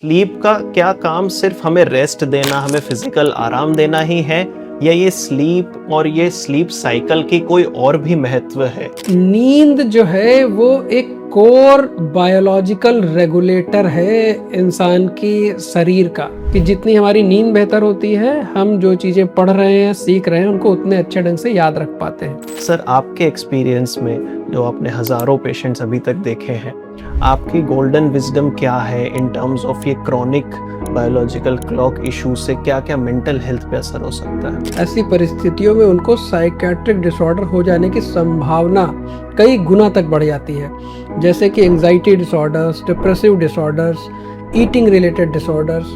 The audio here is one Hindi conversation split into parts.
स्लीप का क्या काम सिर्फ हमें रेस्ट देना, हमें फिजिकल आराम देना ही है, या ये स्लीप और ये स्लीप साइकिल की कोई और भी महत्व है? नींद जो है वो एक कोर बायोलॉजिकल रेगुलेटर है इंसान की शरीर का। कि जितनी हमारी नींद बेहतर होती है, हम जो चीजें पढ़ रहे हैं, सीख रहे हैं, उनको उतने अच्छे ढंग से याद रख पाते हैं। सर, आपके एक्सपीरियंस में जो आपने हजारों पेशेंट्स अभी तक देखे हैं, आपकी गोल्डन विजडम क्या है इन टर्म्स ऑफ ये क्रॉनिक बायोलॉजिकल क्लॉक इशू से क्या क्या मेंटल हेल्थ पे असर हो सकता है? ऐसी परिस्थितियों में उनको साइकेट्रिक डिसऑर्डर हो जाने की संभावना कई गुना तक बढ़ जाती है, जैसे कि anxiety disorders, depressive disorders, eating related disorders.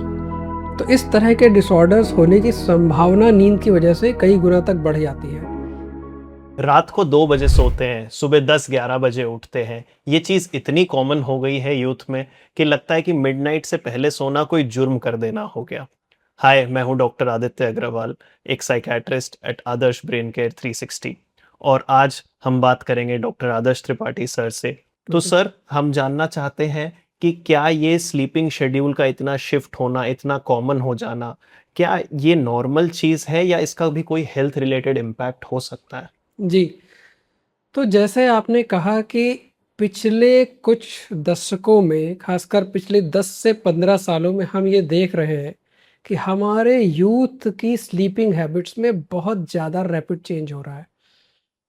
तो इस तरह के डिसऑर्डर्स होने की संभावना नींद की वजह से कई गुना तक बढ़ जाती है। रात को 2 बजे सोते हैं, सुबह 10-11 बजे उठते हैं। ये चीज़ इतनी कॉमन हो गई है यूथ में कि लगता है कि मिडनाइट से पहले सोना कोई जुर्म कर देना हो गया। हाय, मैं हूं डॉक्टर आदित्य अग्रवाल, एक साइकियाट्रिस्ट एट आदर्श ब्रेन केयर 360, और आज हम बात करेंगे डॉक्टर आदर्श त्रिपाठी सर से। तो सर, हम जानना चाहते हैं कि क्या ये स्लीपिंग शेड्यूल का इतना शिफ्ट होना, इतना कॉमन हो जाना, क्या ये नॉर्मल चीज़ है या इसका भी कोई हेल्थ रिलेटेड इम्पैक्ट हो सकता है? जी, तो जैसे आपने कहा कि पिछले कुछ दशकों में, खासकर पिछले 10 से 15 सालों में हम ये देख रहे हैं कि हमारे यूथ की स्लीपिंग हैबिट्स में बहुत ज़्यादा रैपिड चेंज हो रहा है।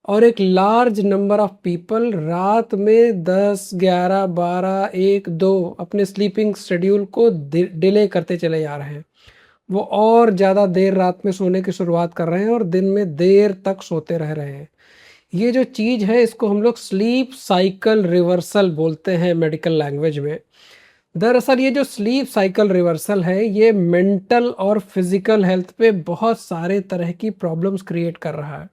और एक लार्ज नंबर ऑफ पीपल रात में 10, 11, 12, 1, 2 अपने स्लीपिंग शेड्यूल को डिले करते चले जा रहे हैं। वो और ज़्यादा देर रात में सोने की शुरुआत कर रहे हैं और दिन में देर तक सोते रह रहे हैं। ये जो चीज़ है, इसको हम लोग स्लीप साइकिल रिवर्सल बोलते हैं मेडिकल लैंग्वेज में। दरअसल ये जो स्लीप साइकिल रिवर्सल है, ये मेंटल और फिजिकल हेल्थ पे बहुत सारे तरह की प्रॉब्लम्स क्रिएट कर रहा है।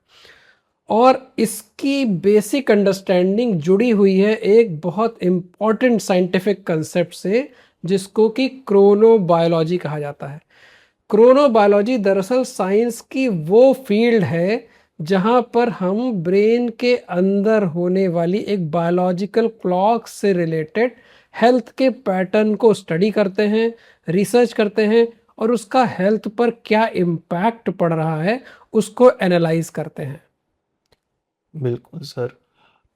और इसकी बेसिक अंडरस्टैंडिंग जुड़ी हुई है एक बहुत इम्पॉर्टेंट साइंटिफिक कंसेप्ट से, जिसको कि क्रोनोबायोलॉजी कहा जाता है। क्रोनोबायोलॉजी दरअसल साइंस की वो फील्ड है जहाँ पर हम ब्रेन के अंदर होने वाली एक बायोलॉजिकल क्लॉक से रिलेटेड हेल्थ के पैटर्न को स्टडी करते हैं, रिसर्च करते हैं, और उसका हेल्थ पर क्या इम्पैक्ट पड़ रहा है उसको एनालाइज करते हैं। बिल्कुल सर।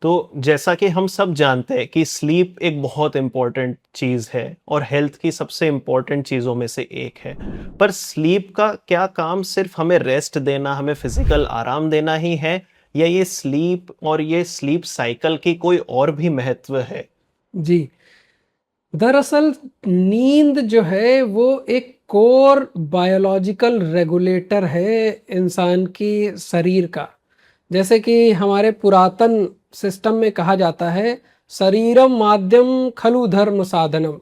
तो जैसा कि हम सब जानते हैं कि स्लीप एक बहुत इम्पोर्टेंट चीज़ है और हेल्थ की सबसे इम्पोर्टेंट चीज़ों में से एक है। पर स्लीप का क्या काम सिर्फ हमें रेस्ट देना, हमें फिजिकल आराम देना ही है, या ये स्लीप और ये स्लीप साइकिल की कोई और भी महत्व है? जी, दरअसल नींद जो है वो एक कोर बायोलॉजिकल रेगुलेटर है इंसान की शरीर का। जैसे कि हमारे पुरातन सिस्टम में कहा जाता है, शरीरम माध्यम खलु धर्म साधनम।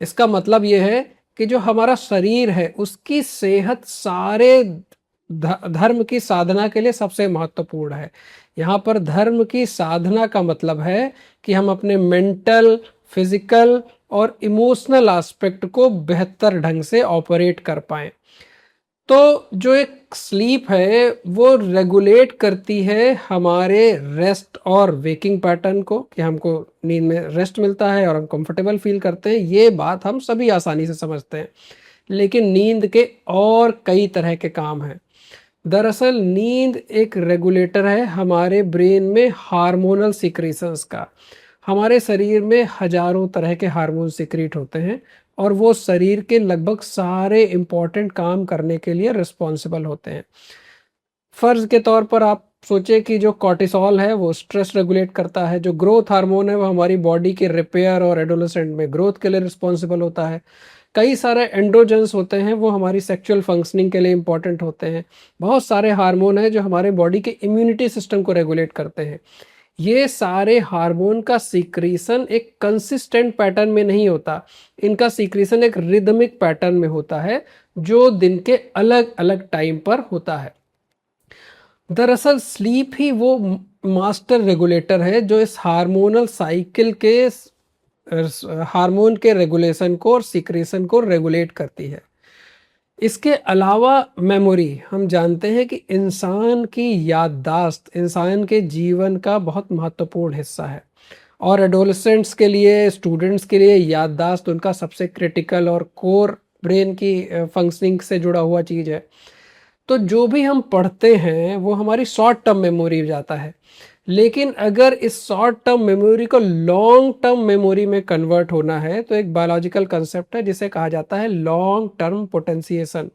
इसका मतलब ये है कि जो हमारा शरीर है, उसकी सेहत सारे धर्म की साधना के लिए सबसे महत्वपूर्ण है। यहाँ पर धर्म की साधना का मतलब है कि हम अपने मेंटल, फिजिकल और इमोशनल एस्पेक्ट को बेहतर ढंग से ऑपरेट कर पाएं। तो जो एक स्लीप है वो रेगुलेट करती है हमारे रेस्ट और वेकिंग पैटर्न को, कि हमको नींद में रेस्ट मिलता है और हम कंफर्टेबल फील करते हैं। ये बात हम सभी आसानी से समझते हैं। लेकिन नींद के और कई तरह के काम हैं। दरअसल नींद एक रेगुलेटर है हमारे ब्रेन में हार्मोनल सिक्रीशंस का। हमारे शरीर में हजारों तरह के हार्मोन सिक्रीट होते हैं और वो शरीर के लगभग सारे इंपॉर्टेंट काम करने के लिए रिस्पॉन्सिबल होते हैं। फर्ज के तौर पर आप सोचें कि जो कॉर्टिसोल है वो स्ट्रेस रेगुलेट करता है, जो ग्रोथ हार्मोन है वो हमारी बॉडी के रिपेयर और एडोलेसेंट में ग्रोथ के लिए रिस्पॉन्सिबल होता है। कई सारे एंड्रोजन्स होते हैं, वो हमारी सेक्सुअल फंक्शनिंग के लिए इंपॉर्टेंट होते हैं। बहुत सारे हार्मोन हैं जो हमारे बॉडी के इम्यूनिटी सिस्टम को रेगुलेट करते हैं। ये सारे हार्मोन का सीक्रेशन एक कंसिस्टेंट पैटर्न में नहीं होता, इनका सीक्रेशन एक रिदमिक पैटर्न में होता है, जो दिन के अलग अलग टाइम पर होता है। दरअसल स्लीप ही वो मास्टर रेगुलेटर है जो इस हार्मोनल साइकिल के हार्मोन के रेगुलेशन को और सीक्रेशन को रेगुलेट करती है। इसके अलावा मेमोरी, हम जानते हैं कि इंसान की याददाश्त इंसान के जीवन का बहुत महत्वपूर्ण हिस्सा है। और एडोलेसेंट्स के लिए, स्टूडेंट्स के लिए याददाश्त उनका सबसे क्रिटिकल और कोर ब्रेन की फंक्शनिंग से जुड़ा हुआ चीज़ है। तो जो भी हम पढ़ते हैं वो हमारी शॉर्ट टर्म मेमोरी जाता है, लेकिन अगर इस शॉर्ट टर्म मेमोरी को लॉन्ग टर्म मेमोरी में कन्वर्ट होना है तो एक बायोलॉजिकल कंसेप्ट है जिसे कहा जाता है लॉन्ग टर्म पोटेंशिएशन।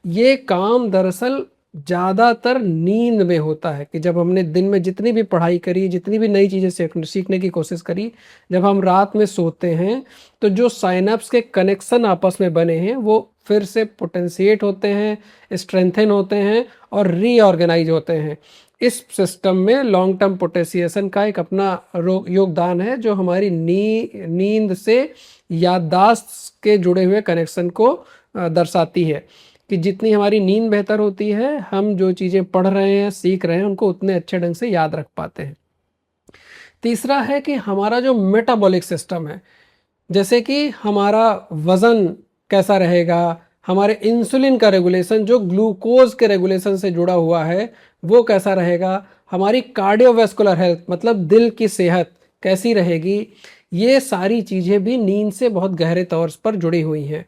ये काम दरअसल ज़्यादातर नींद में होता है कि जब हमने दिन में जितनी भी पढ़ाई करी, जितनी भी नई चीज़ें सीखने की कोशिश करी, जब हम रात में सोते हैं तो जो साइनप्स के कनेक्शन आपस में बने हैं वो फिर से पोटेंशिएट होते हैं, स्ट्रेंथन होते हैं और रीऑर्गेनाइज होते हैं। इस सिस्टम में लॉन्ग टर्म पोटेंशिएशन का एक अपना योगदान है जो हमारी नींद से याददाश्त के जुड़े हुए कनेक्शन को दर्शाती है कि जितनी हमारी नींद बेहतर होती है, हम जो चीज़ें पढ़ रहे हैं, सीख रहे हैं, उनको उतने अच्छे ढंग से याद रख पाते हैं। तीसरा है कि हमारा जो मेटाबॉलिक सिस्टम है, जैसे कि हमारा वज़न कैसा रहेगा, हमारे इंसुलिन का रेगुलेशन जो ग्लूकोज के रेगुलेशन से जुड़ा हुआ है वो कैसा रहेगा, हमारी कार्डियोवैस्कुलर हेल्थ मतलब दिल की सेहत कैसी रहेगी, ये सारी चीज़ें भी नींद से बहुत गहरे तौर पर जुड़ी हुई हैं।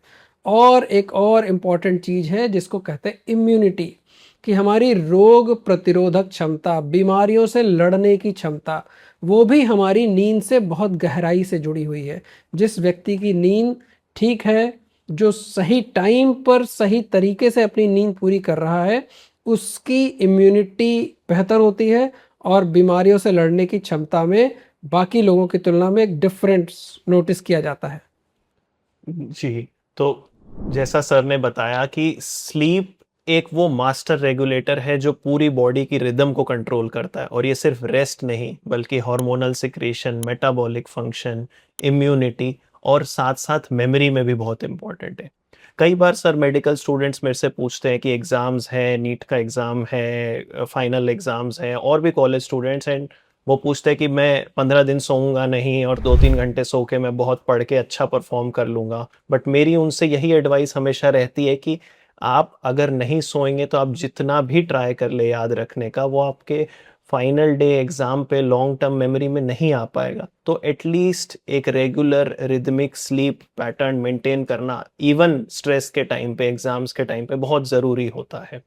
और एक और इम्पॉर्टेंट चीज़ है जिसको कहते हैं इम्यूनिटी, कि हमारी रोग प्रतिरोधक क्षमता, बीमारियों से लड़ने की क्षमता, वो भी हमारी नींद से बहुत गहराई से जुड़ी हुई है। जिस व्यक्ति की नींद ठीक है, जो सही टाइम पर सही तरीके से अपनी नींद पूरी कर रहा है, उसकी इम्यूनिटी बेहतर होती है और बीमारियों से लड़ने की क्षमता में बाकी लोगों की तुलना में एक डिफरेंस नोटिस किया जाता है। जी, तो जैसा सर ने बताया कि स्लीप एक वो मास्टर रेगुलेटर है जो पूरी बॉडी की रिदम को कंट्रोल करता है, और ये सिर्फ रेस्ट नहीं बल्कि hormonal secretion, metabolic function, immunity और साथ साथ मेमोरी में भी बहुत इंपॉर्टेंट है। कई बार सर मेडिकल स्टूडेंट्स मेरे से पूछते हैं कि एग्ज़ाम्स है, नीट का एग्ज़ाम है, फाइनल एग्ज़ाम्स हैं, और भी कॉलेज स्टूडेंट्स हैं, वो पूछते हैं कि मैं 15 दिन सोऊंगा नहीं और 2-3 घंटे सो के मैं बहुत पढ़ के अच्छा परफॉर्म कर लूँगा। बट मेरी उनसे यही एडवाइस हमेशा रहती है कि आप अगर नहीं सोएंगे तो आप जितना भी ट्राई कर ले याद रखने का, वो आपके फाइनल डे एग्ज़ाम पे लॉन्ग टर्म मेमोरी में नहीं आ पाएगा। तो एटलीस्ट एक regular rhythmic sleep pattern maintain करना इवन स्ट्रेस के टाइम पे, एग्ज़ाम्स के टाइम पे बहुत ज़रूरी होता है।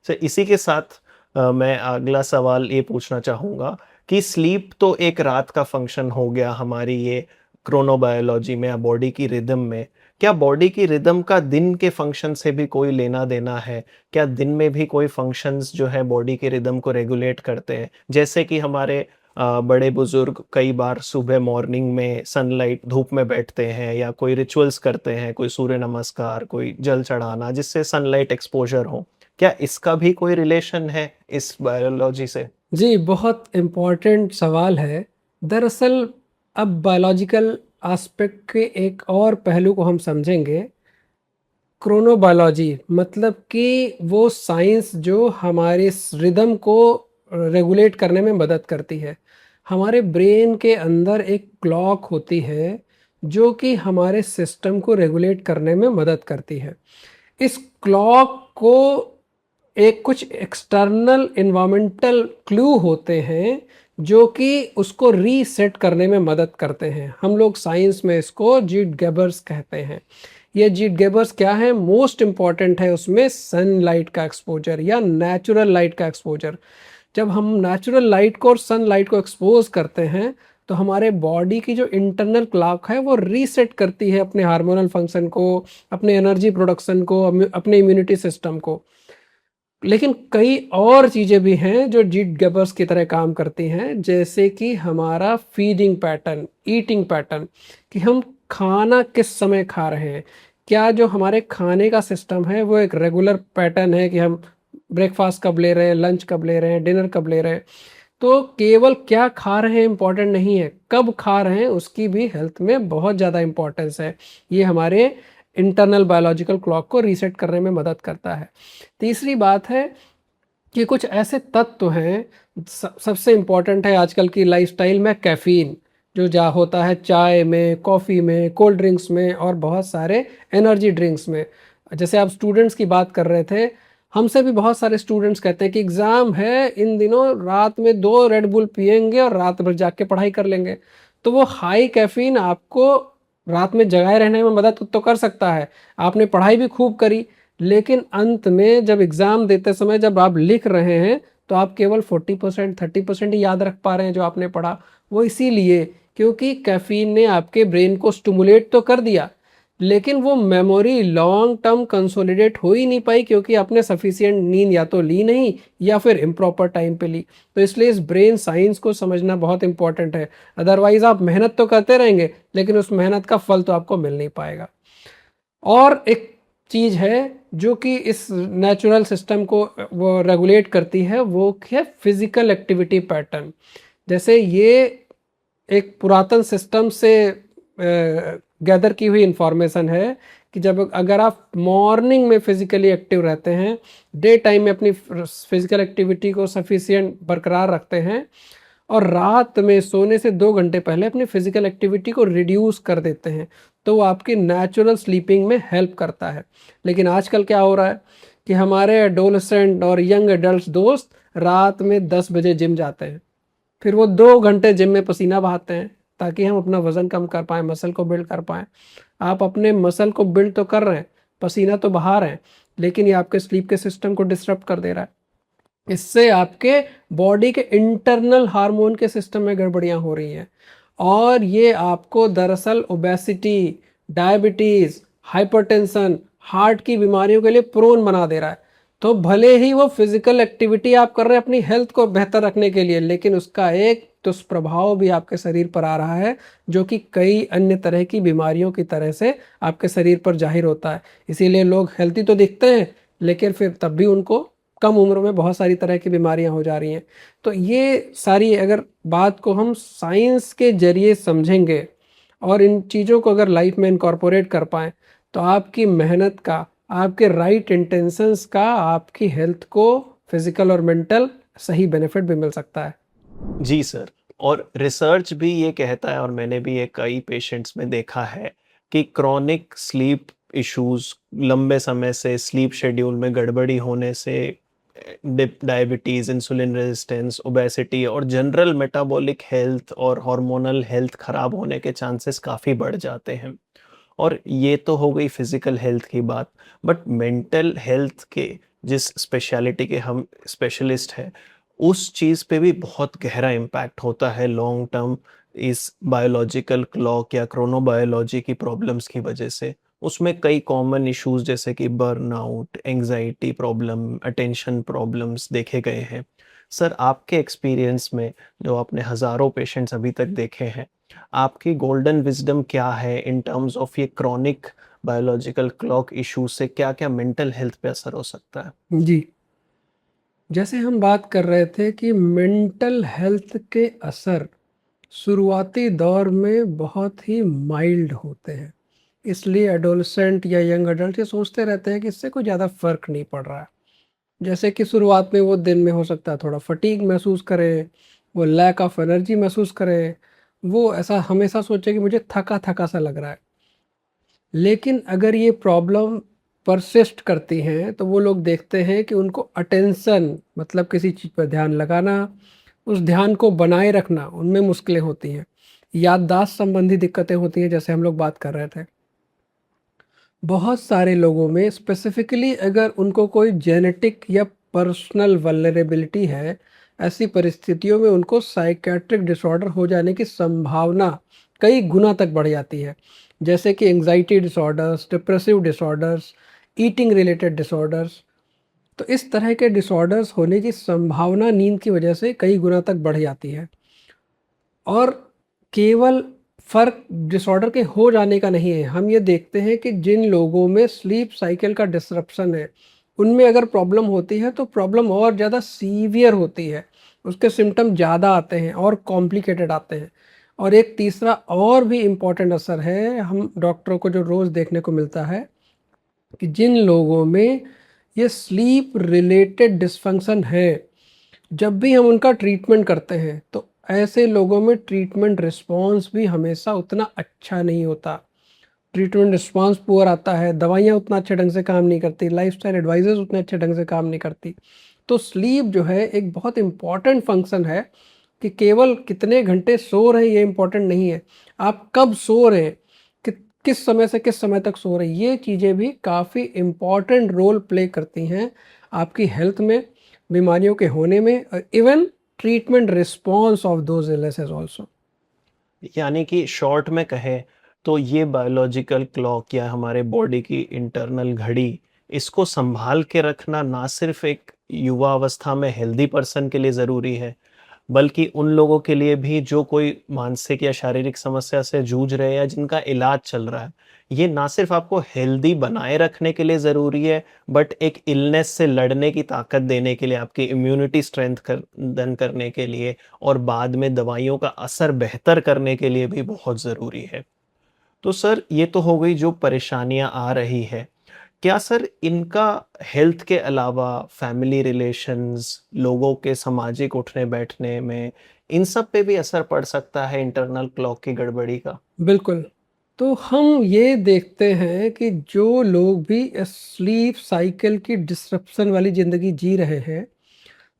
तो इसी के साथ मैं अगला सवाल ये पूछना चाहूँगा कि स्लीप तो एक रात का फंक्शन हो गया हमारी ये क्रोनोबायोलॉजी में या बॉडी की रिदम में। क्या बॉडी की रिदम का दिन के फंक्शन से भी कोई लेना देना है? क्या दिन में भी कोई फंक्शंस जो है बॉडी की रिदम को रेगुलेट करते हैं? जैसे कि हमारे बड़े बुजुर्ग कई बार सुबह मॉर्निंग में सनलाइट, धूप में बैठते हैं या कोई रिचुअल्स करते हैं, कोई सूर्य नमस्कार, कोई जल चढ़ाना जिससे सनलाइट एक्सपोजर हो। क्या इसका भी कोई रिलेशन है इस बायोलॉजी से? जी, बहुत इम्पॉर्टेंट सवाल है। दरअसल अब बायोलॉजिकल एस्पेक्ट के एक और पहलू को हम समझेंगे। क्रोनोबायोलॉजी मतलब कि वो साइंस जो हमारे रिदम को रेगुलेट करने में मदद करती है। हमारे ब्रेन के अंदर एक क्लॉक होती है जो कि हमारे सिस्टम को रेगुलेट करने में मदद करती है। इस क्लॉक को एक कुछ एक्सटर्नल एनवायरमेंटल क्लू होते हैं जो कि उसको रीसेट करने में मदद करते हैं। हम लोग साइंस में इसको जीट गेबर्स कहते हैं। ये जीट गेबर्स क्या है? मोस्ट इम्पॉर्टेंट है उसमें सनलाइट का एक्सपोजर या नेचुरल लाइट का एक्सपोजर। जब हम नेचुरल लाइट को और सनलाइट को एक्सपोज करते हैं तो हमारे बॉडी की जो इंटरनल क्लॉक है वो रीसेट करती है अपने हार्मोनल फंक्शन को, अपने एनर्जी प्रोडक्शन को, अपने इम्यूनिटी सिस्टम को। लेकिन कई और चीज़ें भी हैं जो जीट गेबर्स की तरह काम करती हैं, जैसे कि हमारा फीडिंग पैटर्न, ईटिंग पैटर्न, कि हम खाना किस समय खा रहे हैं। क्या जो हमारे खाने का सिस्टम है वो एक रेगुलर पैटर्न है कि हम ब्रेकफास्ट कब ले रहे हैं, लंच कब ले रहे हैं, डिनर कब ले रहे हैं। तो केवल क्या खा रहे हैं इम्पॉर्टेंट नहीं है, कब खा रहे हैं उसकी भी हेल्थ में बहुत ज़्यादा इम्पोर्टेंस है। ये हमारे इंटरनल बायोलॉजिकल क्लॉक को रीसेट करने में मदद करता है। तीसरी बात है कि कुछ ऐसे तत्व हैं, सबसे इम्पॉर्टेंट है आजकल की लाइफस्टाइल में कैफ़ीन, जो जा होता है चाय में, कॉफ़ी में, कोल्ड ड्रिंक्स में और बहुत सारे एनर्जी ड्रिंक्स में। जैसे आप स्टूडेंट्स की बात कर रहे थे, हमसे भी बहुत सारे स्टूडेंट्स कहते हैं कि एग्ज़ाम है, इन दिनों रात में 2 रेड बुल पिएँगे और रात भर जाग के पढ़ाई कर लेंगे। तो वो हाई कैफ़ीन आपको रात में जगाए रहने में मदद तो कर सकता है। आपने पढ़ाई भी खूब करी, लेकिन अंत में जब एग्ज़ाम देते समय जब आप लिख रहे हैं, तो आप केवल 40% 30% ही याद रख पा रहे हैं जो आपने पढ़ा। वो इसीलिए क्योंकि कैफ़ीन ने आपके ब्रेन को स्टिमुलेट तो कर दिया, लेकिन वो मेमोरी लॉन्ग टर्म कंसोलिडेट हो ही नहीं पाई, क्योंकि आपने सफिशिएंट नींद या तो ली नहीं या फिर इम्प्रॉपर टाइम पे ली। तो इसलिए इस ब्रेन साइंस को समझना बहुत इंपॉर्टेंट है। अदरवाइज आप मेहनत तो करते रहेंगे, लेकिन उस मेहनत का फल तो आपको मिल नहीं पाएगा। और एक चीज़ है जो कि इस नेचुरल सिस्टम को वो रेगुलेट करती है, वो है फिजिकल एक्टिविटी पैटर्न। जैसे ये एक पुरातन सिस्टम से गैदर की हुई इंफॉर्मेशन है कि जब अगर आप मॉर्निंग में फिजिकली एक्टिव रहते हैं, डे टाइम में अपनी फिजिकल एक्टिविटी को सफिशिएंट बरकरार रखते हैं, और रात में सोने से 2 घंटे पहले अपनी फिजिकल एक्टिविटी को रिड्यूस कर देते हैं, तो वो आपकी नेचुरल स्लीपिंग में हेल्प करता है। लेकिन आजकल क्या हो रहा है कि हमारे एडोलसेंट और यंग एडल्ट दोस्त रात में 10 बजे जिम जाते हैं, फिर वो 2 घंटे जिम में पसीना बहाते हैं ताकि हम अपना वजन कम कर पाएँ, मसल को बिल्ड कर पाएँ। आप अपने मसल को बिल्ड तो कर रहे हैं, पसीना तो बहा रहे हैं, लेकिन ये आपके स्लीप के सिस्टम को डिस्टर्ब कर दे रहा है। इससे आपके बॉडी के इंटरनल हार्मोन के सिस्टम में गड़बड़ियाँ हो रही हैं, और ये आपको दरअसल ओबेसिटी, डायबिटीज़, हाइपरटेंशन, हार्ट की बीमारियों के लिए प्रोन बना दे रहा है। तो भले ही वो फिजिकल एक्टिविटी आप कर रहे हैं अपनी हेल्थ को बेहतर रखने के लिए, लेकिन उसका एक दुष्प्रभाव भी आपके शरीर पर आ रहा है, जो कि कई अन्य तरह की बीमारियों की तरह से आपके शरीर पर जाहिर होता है। इसीलिए लोग हेल्थी तो दिखते हैं, लेकिन फिर तब भी उनको कम उम्र में बहुत सारी तरह की बीमारियां हो जा रही हैं। तो ये सारी अगर बात को हम साइंस के जरिए समझेंगे और इन चीज़ों को अगर लाइफ में इनकॉर्पोरेट कर पाएँ, तो आपकी मेहनत का, आपके राइट इंटेंशंस का, आपकी हेल्थ को फिजिकल और मेंटल सही बेनिफिट भी मिल सकता है। जी सर। और रिसर्च भी ये कहता है, और मैंने भी ये कई पेशेंट्स में देखा है, कि क्रॉनिक स्लीप इश्यूज, लंबे समय से स्लीप शेड्यूल में गड़बड़ी होने से डायबिटीज़, इंसुलिन रेजिस्टेंस, ओबेसिटी और जनरल मेटाबॉलिक हेल्थ और हार्मोनल हेल्थ खराब होने के चांसेस काफ़ी बढ़ जाते हैं। और ये तो हो गई फिजिकल हेल्थ की बात, बट मेंटल हेल्थ के जिस स्पेशलिटी के हम स्पेशलिस्ट हैं, उस चीज़ पे भी बहुत गहरा इम्पैक्ट होता है लॉन्ग टर्म, इस बायोलॉजिकल क्लॉक या क्रोनोबायोलॉजी की प्रॉब्लम्स की वजह से। उसमें कई कॉमन इश्यूज जैसे कि burnout, anxiety problem, attention problems देखे गए हैं। सर, आपके एक्सपीरियंस में जो आपने हज़ारों पेशेंट्स अभी तक देखे हैं, आपकी गोल्डन विज़डम क्या है इन टर्म्स ऑफ ये क्रॉनिक बायोलॉजिकल क्लॉक इश्यू से क्या-क्या मेंटल हेल्थ पे असर हो सकता है? जी, जैसे हम बात कर रहे थे कि मेंटल हेल्थ के असर शुरुआती दौर में बहुत ही माइल्ड होते हैं। इसलिए एडोलसेंट या यंग एडल्ट ये सोचते रहते हैं कि इससे कोई ज़्यादा फ़र्क नहीं पड़ रहा है। जैसे कि शुरुआत में वो दिन में हो सकता है थोड़ा फटीग महसूस करे, वो लैक ऑफ एनर्जी महसूस करे, वो ऐसा हमेशा सोचे कि मुझे थका-थका सा लग रहा है। लेकिन अगर ये प्रॉब्लम परसिस्ट करती हैं, तो वो लोग देखते हैं कि उनको अटेंशन, मतलब किसी चीज़ पर ध्यान लगाना, उस ध्यान को बनाए रखना, उनमें मुश्किलें होती हैं। याददाश्त संबंधी दिक्कतें होती हैं, जैसे हम लोग बात कर रहे थे। बहुत सारे लोगों में स्पेसिफिकली अगर उनको कोई जेनेटिक या पर्सनल वल्नरेबिलिटी है, ऐसी परिस्थितियों में उनको साइकियाट्रिक डिसऑर्डर हो जाने की संभावना कई गुना तक बढ़ जाती है। जैसे कि anxiety disorders, depressive disorders, eating related disorders. तो इस तरह के डिसऑर्डर्स होने की संभावना नींद की वजह से कई गुना तक बढ़ जाती है। और केवल फ़र्क डिसऑर्डर के हो जाने का नहीं है, हम ये देखते हैं कि जिन लोगों में स्लीप साइकिल का डिसरप्शन है, उनमें अगर प्रॉब्लम होती है तो प्रॉब्लम और ज़्यादा सीवियर होती है, उसके सिम्पटम ज़्यादा आते हैं और कॉम्प्लिकेटेड आते हैं। और एक तीसरा और भी इम्पॉर्टेंट असर है, हम डॉक्टरों को जो रोज़ देखने को मिलता है, कि जिन लोगों में ये स्लीप रिलेटेड डिसफंक्शन है, जब भी हम उनका ट्रीटमेंट करते हैं, तो ऐसे लोगों में ट्रीटमेंट रिस्पॉन्स भी हमेशा उतना अच्छा नहीं होता। ट्रीटमेंट रिस्पॉन्स पुअर आता है, दवाइयाँ उतना अच्छे ढंग से काम नहीं करती, लाइफस्टाइल एडवाइजेज उतने अच्छे ढंग से काम नहीं करती। तो स्लीप जो है एक बहुत इम्पॉर्टेंट फंक्शन है कि केवल कितने घंटे सो रहे हैं ये इम्पॉर्टेंट नहीं है, आप कब सो रहे हैं, किस समय से किस समय तक सो रहे हैं, ये चीज़ें भी काफ़ी इम्पॉर्टेंट रोल प्ले करती हैं आपकी हेल्थ में, बीमारियों के होने में, even treatment response of those illnesses also. यानी कि शॉर्ट में कहें तो ये बायोलॉजिकल क्लॉक या हमारे बॉडी की इंटरनल घड़ी, इसको संभाल के रखना ना सिर्फ एक युवा अवस्था में हेल्दी पर्सन के लिए ज़रूरी है, बल्कि उन लोगों के लिए भी जो कोई मानसिक या शारीरिक समस्या से जूझ रहे हैं या जिनका इलाज चल रहा है। ये ना सिर्फ आपको हेल्दी बनाए रखने के लिए ज़रूरी है, बट एक इलनेस से लड़ने की ताकत देने के लिए, आपकी इम्यूनिटी स्ट्रेंथ दन करने के लिए और बाद में दवाइयों का असर बेहतर करने के लिए भी बहुत ज़रूरी है। तो सर ये तो हो गई जो परेशानियाँ आ रही है। क्या सर इनका हेल्थ के अलावा फैमिली रिलेशंस, लोगों के सामाजिक उठने-बैठने में, इन सब पे भी असर पड़ सकता है इंटरनल क्लॉक की गड़बड़ी का? बिल्कुल। तो हम ये देखते हैं कि जो लोग भी स्लीप साइकिल की डिसरप्शन वाली ज़िंदगी जी रहे हैं,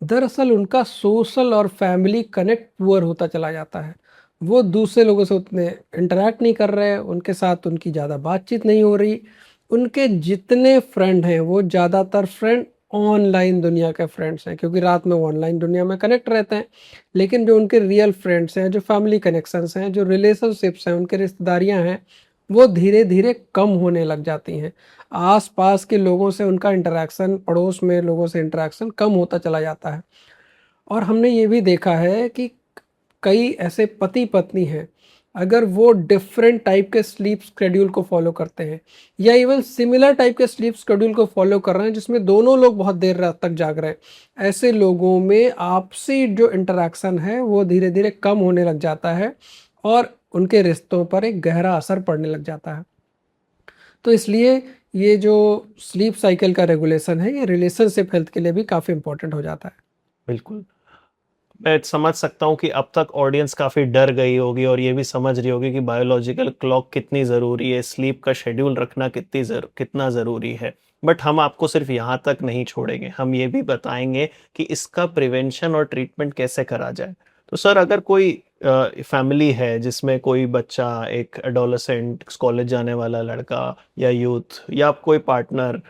दरअसल उनका सोशल और फैमिली कनेक्ट पुअर होता चला जाता है। वो दूसरे लोगों से उतने इंटरैक्ट नहीं कर रहे, उनके साथ उनकी ज़्यादा बातचीत नहीं हो रही। उनके जितने फ्रेंड हैं, वो ज़्यादातर फ्रेंड ऑनलाइन दुनिया के फ्रेंड्स हैं, क्योंकि रात में वो ऑनलाइन दुनिया में कनेक्ट रहते हैं। लेकिन जो उनके रियल फ्रेंड्स हैं, जो फैमिली कनेक्शंस हैं, जो रिलेशनशिप्स हैं, उनके रिश्तेदारियाँ हैं, वो धीरे-धीरे कम होने लग जाती हैं। आस-पास के लोगों से उनका इंटरैक्शन, पड़ोस में लोगों से इंटरैक्शन कम होता चला जाता है। और हमने ये भी देखा है कि कई ऐसे पति-पत्नी हैं, अगर वो डिफरेंट टाइप के स्लीप शेड्यूल को फॉलो करते हैं या इवन सिमिलर टाइप के स्लीप शेड्यूल को फॉलो कर रहे हैं जिसमें दोनों लोग बहुत देर रात तक जाग रहे हैं, ऐसे लोगों में आपसी जो इंटरैक्शन है वो धीरे-धीरे कम होने लग जाता है और उनके रिश्तों पर एक गहरा असर पड़ने लग जाता है। तो इसलिए ये जो स्लीप साइकिल का रेगुलेशन है, ये रिलेशनशिप हेल्थ के लिए भी काफ़ी इम्पोर्टेंट हो जाता है। बिल्कुल। मैं समझ सकता हूँ कि अब तक ऑडियंस काफ़ी डर गई होगी और ये भी समझ रही होगी कि बायोलॉजिकल क्लॉक कितनी ज़रूरी है, स्लीप का शेड्यूल रखना कितना ज़रूरी है। बट हम आपको सिर्फ यहाँ तक नहीं छोड़ेंगे, हम ये भी बताएँगे कि इसका प्रिवेंशन और ट्रीटमेंट कैसे करा जाए। तो सर अगर कोई फैमिली है जिसमें कोई बच्चा, एक एडोलेसेंट, कॉलेज जाने वाला लड़का या यूथ या कोई partner,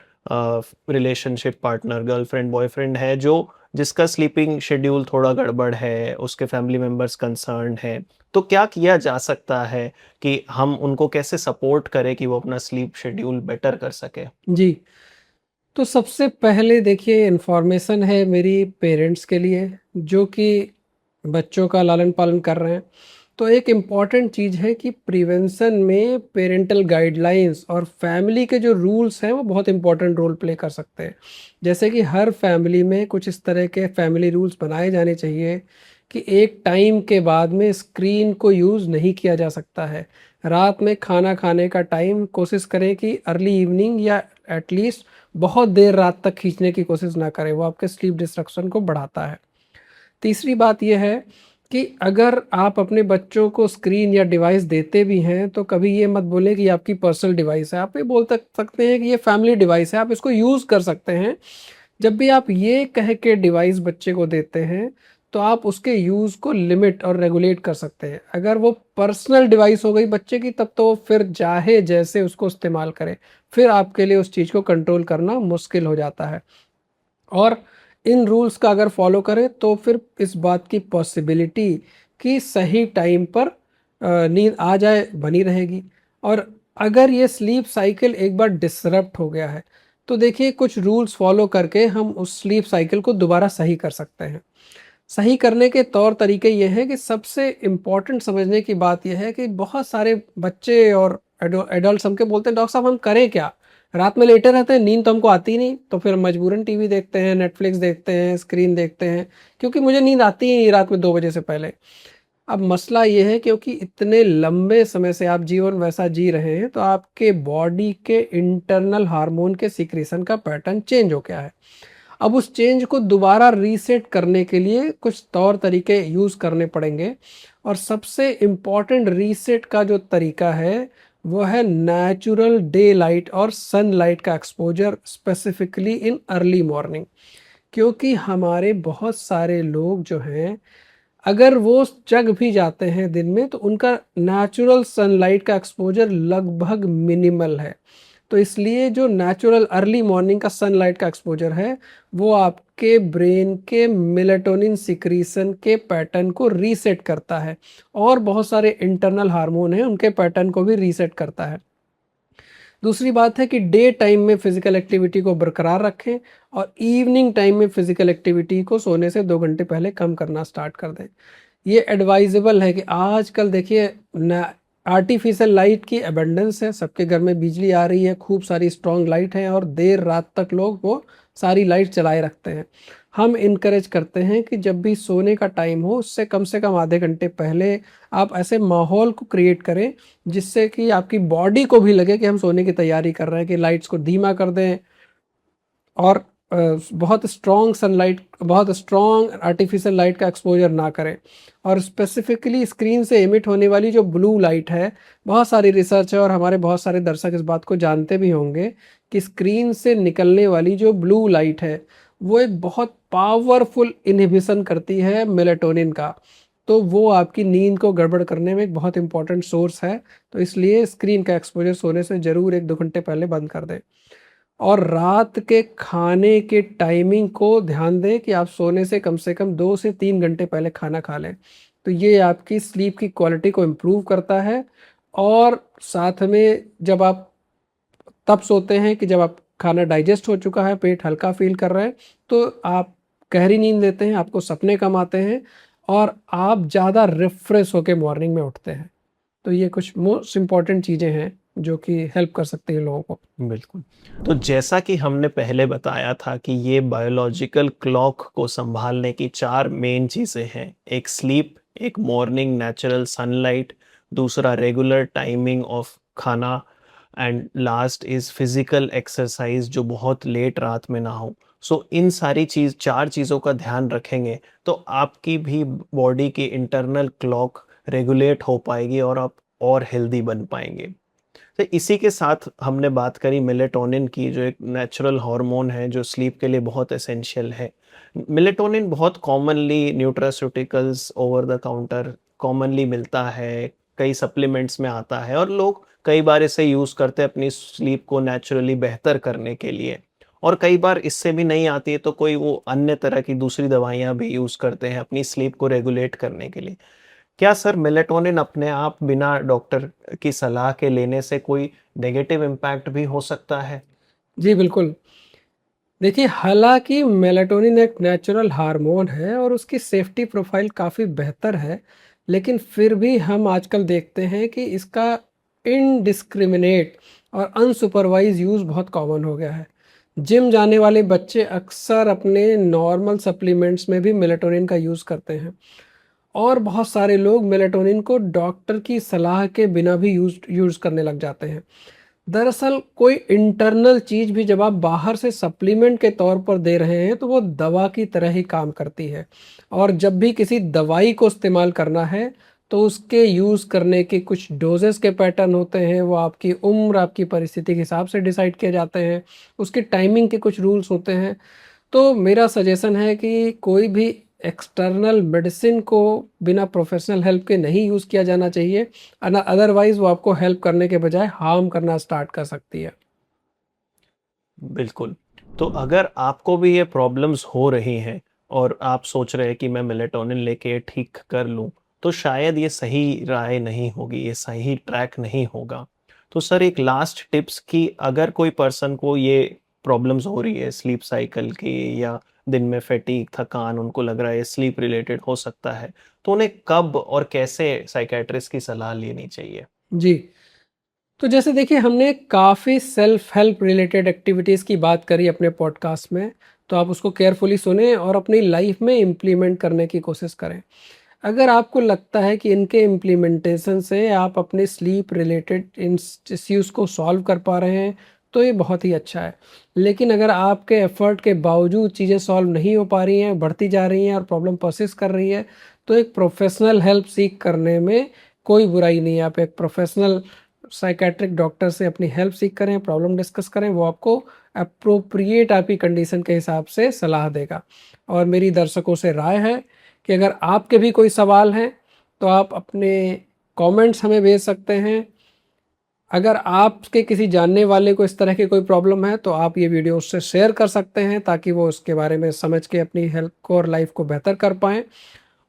relationship partner, girlfriend, boyfriend है जो जिसका स्लीपिंग शेड्यूल थोड़ा गड़बड़ है, उसके फैमिली मेंबर्स कंसर्न्ड हैं, तो क्या किया जा सकता है कि हम उनको कैसे सपोर्ट करें कि वो अपना स्लीप शेड्यूल बेटर कर सकें? जी। तो सबसे पहले देखिए, इन्फॉर्मेशन है मेरी पेरेंट्स के लिए जो कि बच्चों का लालन पालन कर रहे हैं। तो एक इम्पॉर्टेंट चीज़ है कि प्रिवेंशन में पेरेंटल गाइडलाइंस और फैमिली के जो रूल्स हैं वो बहुत इम्पॉर्टेंट रोल प्ले कर सकते हैं। जैसे कि हर फैमिली में कुछ इस तरह के फैमिली रूल्स बनाए जाने चाहिए कि एक टाइम के बाद में स्क्रीन को यूज़ नहीं किया जा सकता है। रात में खाना खाने का टाइम कोशिश करें कि अर्ली इवनिंग या एटलीस्ट बहुत देर रात तक खींचने की कोशिश ना करें, वो आपके स्लीप डिस्ट्रक्शन को बढ़ाता है। तीसरी बात ये है कि अगर आप अपने बच्चों को स्क्रीन या डिवाइस देते भी हैं, तो कभी ये मत बोलें कि ये आपकी पर्सनल डिवाइस है। आप ये बोल सकते हैं कि ये फैमिली डिवाइस है, आप इसको यूज़ कर सकते हैं। जब भी आप ये कह के डिवाइस बच्चे को देते हैं, तो आप उसके यूज़ को लिमिट और रेगुलेट कर सकते हैं। अगर वो पर्सनल डिवाइस हो गई बच्चे की, तब तो वो फिर चाहे जैसे उसको इस्तेमाल करे, फिर आपके लिए उस चीज़ को कंट्रोल करना मुश्किल हो जाता है। और इन रूल्स का अगर फॉलो करें तो फिर इस बात की पॉसिबिलिटी कि सही टाइम पर नींद आ जाए बनी रहेगी। और अगर ये स्लीप साइकिल एक बार डिसरप्ट हो गया है, तो देखिए कुछ रूल्स फॉलो करके हम उस स्लीप साइकिल को दोबारा सही कर सकते हैं। सही करने के तौर तरीके ये हैं कि सबसे इम्पॉर्टेंट समझने की बात यह है कि बहुत सारे बच्चे और एडल्ट्स हमके बोलते हैं, डॉक्टर साहब हम करें क्या? रात में लेटे रहते हैं, नींद तो हमको आती नहीं, तो फिर मजबूरन टीवी देखते हैं, नेटफ्लिक्स देखते हैं, स्क्रीन देखते हैं, क्योंकि मुझे नींद आती ही नहीं रात में 2 बजे से पहले। अब मसला ये है क्योंकि इतने लंबे समय से आप जीवन वैसा जी रहे हैं, तो आपके बॉडी के इंटरनल हार्मोन के सीक्रेशन का पैटर्न चेंज हो गया है। अब उस चेंज को दोबारा रीसेट करने के लिए कुछ तौर तरीके यूज़ करने पड़ेंगे और सबसे इम्पॉर्टेंट रीसेट का जो तरीका है वो है नेचुरल डे लाइट और सनलाइट का exposure, specifically in early morning. क्योंकि हमारे बहुत सारे लोग जो हैं, अगर वो जग भी जाते हैं दिन में, तो उनका नेचुरल सनलाइट का एक्सपोजर लगभग मिनिमल है। तो इसलिए जो नेचुरल अर्ली मॉर्निंग का सनलाइट का एक्सपोजर है, वो आपके ब्रेन के मेलाटोनिन सिक्रीशन के पैटर्न को रीसेट करता है, और बहुत सारे इंटरनल हार्मोन हैं उनके पैटर्न को भी रीसेट करता है। दूसरी बात है कि डे टाइम में फिजिकल एक्टिविटी को बरकरार रखें, और इवनिंग टाइम में फिजिकल एक्टिविटी को सोने से 2 घंटे पहले कम करना स्टार्ट कर दें। ये एडवाइजेबल है कि आजकल देखिए न, आर्टिफिशियल लाइट की अबंडेंस है, सबके घर में बिजली आ रही है, खूब सारी स्ट्रॉन्ग लाइट है, और देर रात तक लोग वो सारी लाइट चलाए रखते हैं। हम इनकरेज करते हैं कि जब भी सोने का टाइम हो, उससे कम से कम आधे घंटे पहले आप ऐसे माहौल को क्रिएट करें जिससे कि आपकी बॉडी को भी लगे कि हम सोने की तैयारी कर रहे हैं, कि लाइट्स को धीमा कर दें, और बहुत स्ट्रॉन्ग सनलाइट, बहुत स्ट्रॉन्ग आर्टिफिशियल लाइट का एक्सपोजर ना करें। और स्पेसिफिकली स्क्रीन से एमिट होने वाली जो ब्लू लाइट है, बहुत सारी रिसर्च है और हमारे बहुत सारे दर्शक इस बात को जानते भी होंगे कि स्क्रीन से निकलने वाली जो ब्लू लाइट है, वो एक बहुत पावरफुल इनहिबिशन करती है मेलाटोनिन का। तो वो आपकी नींद को गड़बड़ करने में एक बहुत इंपॉर्टेंट सोर्स है। तो इसलिए स्क्रीन का एक्सपोजर सोने से ज़रूर 1-2 घंटे पहले बंद कर दें। और रात के खाने के टाइमिंग को ध्यान दें कि आप सोने से कम 2 से 3 घंटे पहले खाना खा लें। तो ये आपकी स्लीप की क्वालिटी को इम्प्रूव करता है। और साथ में जब आप तब सोते हैं कि जब आप खाना डाइजेस्ट हो चुका है, पेट हल्का फील कर रहे हैं, तो आप गहरी नींद लेते हैं, आपको सपने कम आते हैं, और आप ज़्यादा रिफ्रेश होकर मॉर्निंग में उठते हैं। तो ये कुछ मोस्ट इम्पॉर्टेंट चीज़ें हैं जो कि हेल्प कर सकती हैं लोगों को। बिल्कुल। तो जैसा कि हमने पहले बताया था कि ये बायोलॉजिकल क्लॉक को संभालने की 4 मेन चीज़ें हैं। एक स्लीप, एक मॉर्निंग नेचुरल सनलाइट, दूसरा रेगुलर टाइमिंग ऑफ खाना, and last is physical exercise जो बहुत लेट रात में ना हो। सो इन सारी 4 चीज़ों का ध्यान रखेंगे तो आपकी भी बॉडी की इंटरनल क्लॉक रेगुलेट हो पाएगी और आप और हेल्दी बन पाएंगे। तो इसी के साथ हमने बात करी मेलेटोनिन की, जो एक नेचुरल हार्मोन है जो स्लीप के लिए बहुत एसेंशियल है। मेलेटोनिन बहुत commonly nutraceuticals over the counter commonly मिलता है, कई सप्लीमेंट्स में आता है, और लोग कई बार इसे यूज़ करते हैं अपनी स्लीप को नेचुरली बेहतर करने के लिए। और कई बार इससे भी नहीं आती है तो कोई वो अन्य तरह की दूसरी दवाइयाँ भी यूज़ करते हैं अपनी स्लीप को रेगुलेट करने के लिए। क्या सर मेलेटोनिन अपने आप बिना डॉक्टर की सलाह के लेने से कोई नेगेटिव इम्पैक्ट भी हो सकता है? जी बिल्कुल। देखिए, हालांकि मेलाटोनिन एक नेचुरल हार्मोन है और उसकी सेफ्टी प्रोफाइल काफ़ी बेहतर है, लेकिन फिर भी हम आजकल देखते हैं कि इसका इनडिस्क्रिमिनेट और अनसुपरवाइज यूज़ बहुत कॉमन हो गया है। जिम जाने वाले बच्चे अक्सर अपने नॉर्मल सप्लीमेंट्स में भी मेलाटोनिन का यूज़ करते हैं, और बहुत सारे लोग मेलाटोनिन को डॉक्टर की सलाह के बिना भी यूज़ करने लग जाते हैं। दरअसल कोई इंटरनल चीज़ भी जब आप बाहर से सप्लीमेंट के तौर पर दे रहे हैं, तो वो दवा की तरह ही काम करती है। और जब भी किसी दवाई को इस्तेमाल करना है, तो उसके यूज़ करने के कुछ डोजेस के पैटर्न होते हैं, वो आपकी उम्र, आपकी परिस्थिति के हिसाब से डिसाइड किए जाते हैं। उसकी टाइमिंग के कुछ रूल्स होते हैं। तो मेरा सजेशन है कि कोई भी एक्सटर्नल मेडिसिन को बिना प्रोफेशनल हेल्प के नहीं यूज़ किया जाना चाहिए, अदरवाइज़ वो आपको हेल्प करने के बजाय हार्म करना स्टार्ट कर सकती है। बिल्कुल। तो अगर आपको भी ये प्रॉब्लम्स हो रही हैं और आप सोच रहे हैं कि मैं मेलेटोनिन लेके ठीक कर लूँ, तो शायद ये सही राय नहीं होगी, ये सही ट्रैक नहीं होगा। तो सर एक लास्ट टिप्स कि अगर कोई पर्सन को ये प्रॉब्लम्स हो रही है स्लीप साइकिल की, या दिन में फैटीग, थकान उनको लग रहा है स्लीप रिलेटेड हो सकता है, तो उन्हें कब और कैसे साइकियाट्रिस्ट की सलाह लेनी चाहिए? जी। तो जैसे देखिए, हमने काफ़ी सेल्फ हेल्प रिलेटेड एक्टिविटीज़ की बात करी अपने पॉडकास्ट में, तो आप उसको केयरफुली सुनें और अपनी लाइफ में इम्प्लीमेंट करने की कोशिश करें। अगर आपको लगता है कि इनके इम्प्लीमेंटेशन से आप अपने स्लीप रिलेटेड इश्यूज़ को सॉल्व कर पा रहे हैं, तो ये बहुत ही अच्छा है। लेकिन अगर आपके एफ़र्ट के बावजूद चीज़ें सॉल्व नहीं हो पा रही हैं, बढ़ती जा रही हैं और प्रॉब्लम पर्सिस्ट कर रही है, तो एक प्रोफ़ेशनल हेल्प सीक करने में कोई बुराई नहीं है। आप एक प्रोफ़ेशनल साइकेट्रिक डॉक्टर से अपनी हेल्प सीख करें, प्रॉब्लम डिस्कस करें, वो आपको अप्रोप्रिएट आपकी कंडीशन के हिसाब से सलाह देगा। और मेरी दर्शकों से राय है कि अगर आपके भी कोई सवाल हैं तो आप अपने कमेंट्स हमें भेज सकते हैं। अगर आपके किसी जानने वाले को इस तरह की कोई प्रॉब्लम है तो आप ये वीडियो उससे शेयर कर सकते हैं ताकि वो उसके बारे में समझ के अपनी हेल्थ को और लाइफ को बेहतर कर पाएँ।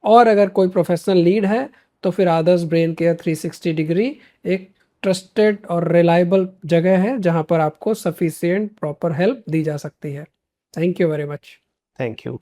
और अगर कोई प्रोफेशनल लीड है तो फिर आदर्श ब्रेन केयर 360 डिग्री एक ट्रस्टेड और रिलायबल जगह है जहां पर आपको सफिशिएंट प्रॉपर हेल्प दी जा सकती है। Thank you very much. Thank you.